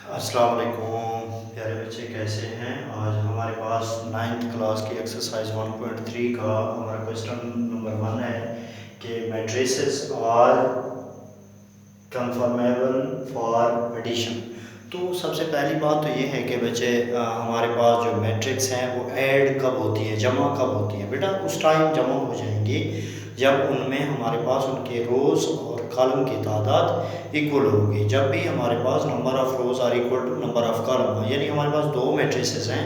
अस्सलाम वालेकुम प्यारे बच्चे, कैसे हैं। आज हमारे पास 9th क्लास की एक्सरसाइज 1.3 का हमारा क्वेश्चन नंबर 1 है कि matrices are conformable for addition. तो सबसे पहली बात तो ये है कि बच्चे हमारे पास जो मैट्रिक्स हैं वो ऐड कब होती है, जमा कब होती है। बेटा उस टाइम जमा हो जाएंगी जब उनमें हमारे पास उनके रोज़ और कॉलम की तादाद इक्वल होगी। जब भी हमारे पास number of rows are equal to number of columns, यानी हमारे पास दो मैट्रिसेस हैं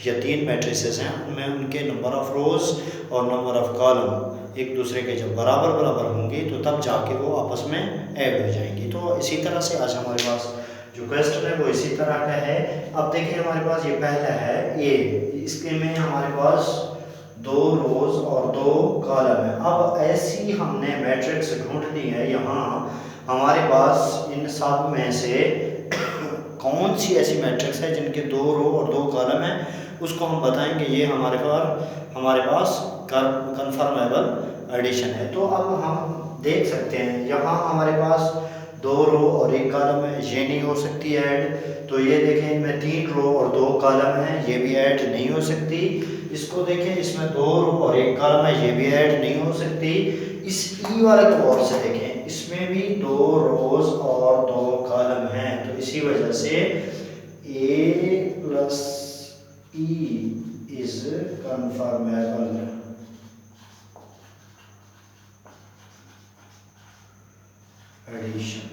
या तीन मैट्रिसेस हैं, उनमें उनके नंबर ऑफ़ रोज़ और नंबर ऑफ़ कॉलम एक दूसरे के जब बराबर बराबर होंगे तो तब जाके वो आपस में ऐड हो जाएंगी। तो इसी तरह से आज हमारे पास जो क्वेश्चन है वो इसी तरह का है। अब देखिए हमारे पास ये पहला है ए, इसके में हमारे पास दो रोज और दो कॉलम है। अब ऐसी हमने मैट्रिक्स ढूंढनी है। यहाँ हमारे पास इन सब में से कौन सी ऐसी मैट्रिक्स है जिनके दो रो और दो कॉलम है, उसको हम बताएंगे ये हमारे पास कंफर्मेबल एडिशन है। तो अब हम देख सकते हैं यहाँ हमारे पास दो रो और एक कॉलम है, ये नहीं हो सकती ऐड। तो ये देखें इनमें तीन रो और दो कॉलम है, ये भी ऐड नहीं हो सकती। इसको देखें, इसमें दो रो और एक कॉलम है, ये भी ऐड नहीं हो सकती। इस ई वाले को गौर से देखें, इसमें भी दो रोज और दो कॉलम हैं, तो इसी वजह से A plus E is conformable addition.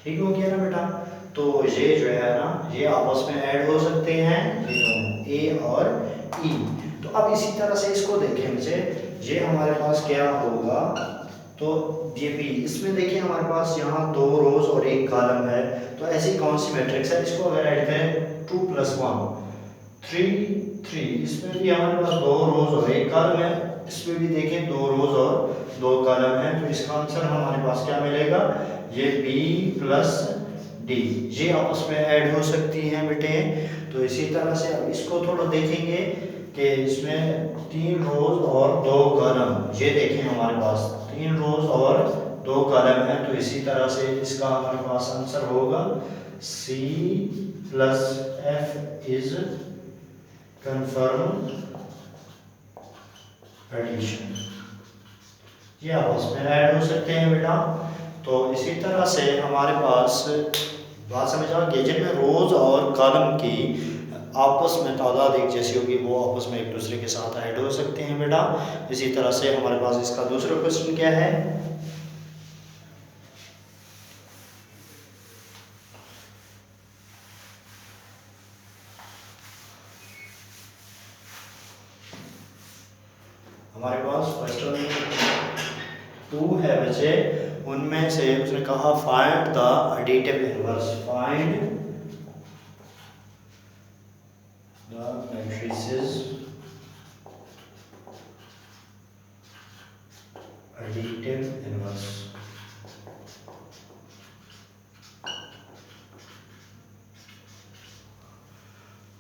ठीक हो गया ना बेटा। तो ये जो है ना ये आपस में ऐड हो सकते हैं, ये दोनों ए और ई। तो अब इसी तरह से इसको देखें बच्चे, ये हमारे पास क्या होगा, तो ये भी इसमें देखिए हमारे पास यहाँ दो रोज और एक कॉलम है। तो ऐसी कौन सी मैट्रिक्स है, इसको अगर ऐड करें 2 + 1 3, इसमें भी हमारे पास दो रोज और एक कॉलम है, इसमें भी देखें दो रोज और दो कॉलम है। तो इसका आंसर हमारे पास क्या मिलेगा, ये बी प्लस डी, ये आपस में ऐड हो सकती हैं बेटे। तो इसी तरह से अब इसको थोड़ा देखेंगे कि इसमें तीन रोज और दो कॉलम, ये देखें हमारे पास तीन रोज और दो कॉलम है। तो इसी तरह से इसका हमारे पास आंसर होगा C plus F is conform addition. ये आपस में ऐड हो सकते हैं बेटा। तो इसी तरह से हमारे पास बात समझ आ गई, जिनमें रोज और कॉलम की आपस में तादाद एक जैसी होगी वो आपस में एक दूसरे के साथ ऐड हो सकते हैं बेटा। इसी तरह से हमारे पास इसका दूसरा क्वेश्चन क्या है, हमारे पास क्वेश्चन 2 है बच्चे। उनमें से उसने कहा find the additive inverse, find the matrices additive inverse.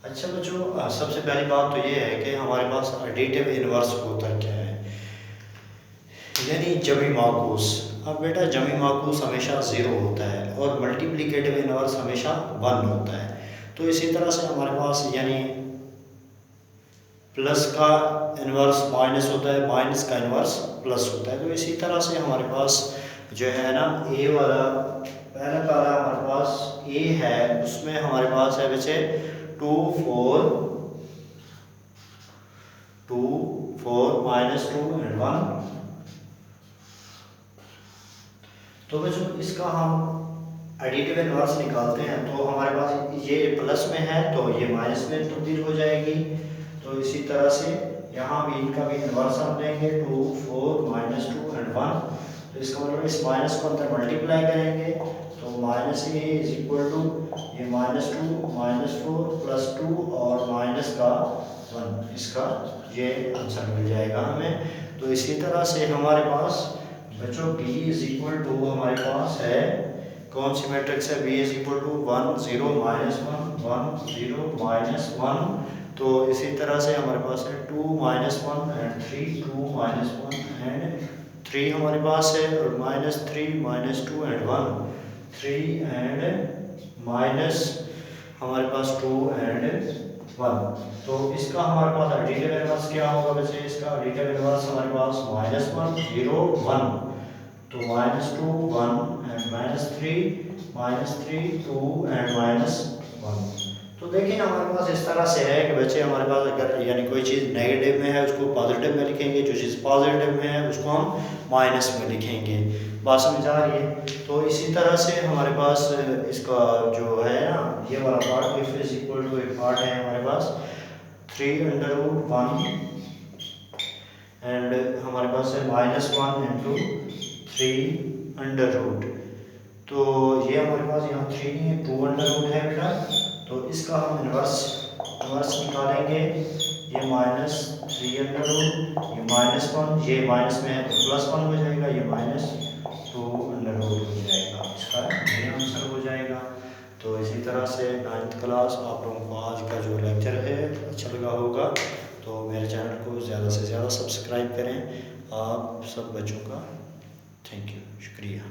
अच्छा बच्चों, सबसे पहली बात तो ये है कि हमारे पास एडिटिव इनवर्स होता क्या है, यानी जमी माकूस। अब बेटा जमी माकूस हमेशा 0 होता है और मल्टीप्लिकेटिव इनवर्स हमेशा 1 होता है। तो इसी तरह से हमारे पास यानी प्लस का इनवर्स माइनस होता है, माइनस का इनवर्स प्लस होता है। तो इसी तरह से हमारे पास जो है ना ए वाला पहला वाला हमारे पास ए है, उसमें हमारे पास है बच्चे 2 4 2 4 -2 और 1। तो बच्चों इसका हम एडिटिव इनवर्स निकालते हैं, तो हमारे पास ये प्लस में है तो ये माइनस में तब्दील हो जाएगी। तो इसी तरह से यहाँ भी इनका भी इनवर्स हम लेंगे 2 4 -2 और 1। तो इसका मतलब इस माइनस को अंदर मल्टीप्लाई करेंगे तो minus A is equal to ये -2 -4 + 2 और माइनस का 1, इसका ये आंसर मिल जाएगा हमें। तो इसी तरह से हमारे पास बच्चों b इज इक्वल टू हमारे पास है कौन सी मैट्रिक्स है, b इज इक्वल टू 1 0 -1 1 0 -1। तो इसी तरह से हमारे पास है 2 -1 एंड 3 2 -1 एंड 3 हमारे पास है और -3 -2 एंड 1, 3 एंड माइनस हमारे पास 2 एंड 1। तो इसका हमारे पास एडिटिव इनवर्स क्या होगा बच्चे? इसका एडिटिव इनवर्स हमारे पास -1 0 1, तो -2 1 एंड -3 2 एंड -1। तो देखिए हमारे पास इस तरह से है कि बच्चे हमारे पास अगर यानी कोई चीज़ नेगेटिव में है उसको पॉजिटिव में लिखेंगे, जो चीज़ पॉजिटिव में है उसको हम माइनस में लिखेंगे। बात समझ आ रही है? तो इसी तरह से हमारे पास इसका जो है ना ये वाला part if is equal to एक पार्ट है हमारे पास 3√1 एंड हमारे पास है -1 इंटू 3√। तो ये हमारे पास यहाँ 3 नहीं है, 2√है बेटा। तो इसका हम इन्वर्स निकालेंगे। ये -3√, ये -1, ये माइनस में है तो +1 हो जाएगा, ये -2√, हो जाएगा। इसका ये आंसर हो जाएगा। तो इसी तरह से 9th क्लास आप लोगों को आज का जो लेक्चर है अच्छा लगा होगा, तो मेरे चैनल को ज़्यादा से ज़्यादा सब्सक्राइब करें आप सब बच्चों का। थैंक यू, शुक्रिया।